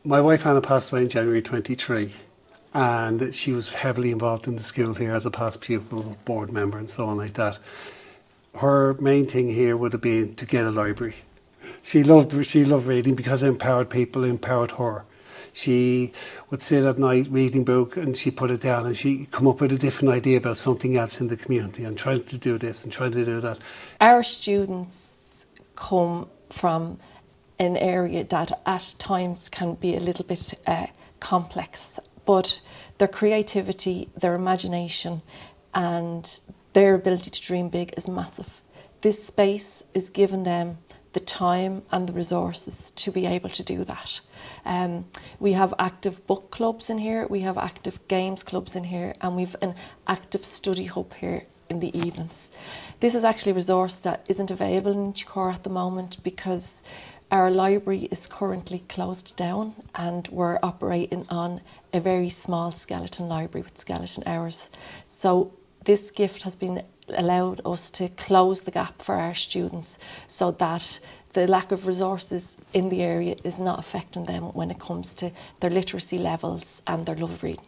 My wife Anna passed away in January 23, and she was heavily involved in the school here as a past pupil, board member and so on like that. Her main thing here would have been to get a library. She loved reading because it empowered people, it empowered her. She would sit at night reading book and she put it down and she come up with a different idea about something else in the community and trying to do this and trying to do that. Our students come from an area that at times can be a little bit complex, but their creativity, their imagination and their ability to dream big is massive. This space is giving them the time and the resources to be able to do that. We have active book clubs in here, we have active games clubs in here, and we've an active study hub here in the evenings. This is actually a resource that isn't available in Inchicore at the moment because our library is currently closed down and we're operating on a very small skeleton library with skeleton hours. So this gift has been allowed us to close the gap for our students so that the lack of resources in the area is not affecting them when it comes to their literacy levels and their love of reading.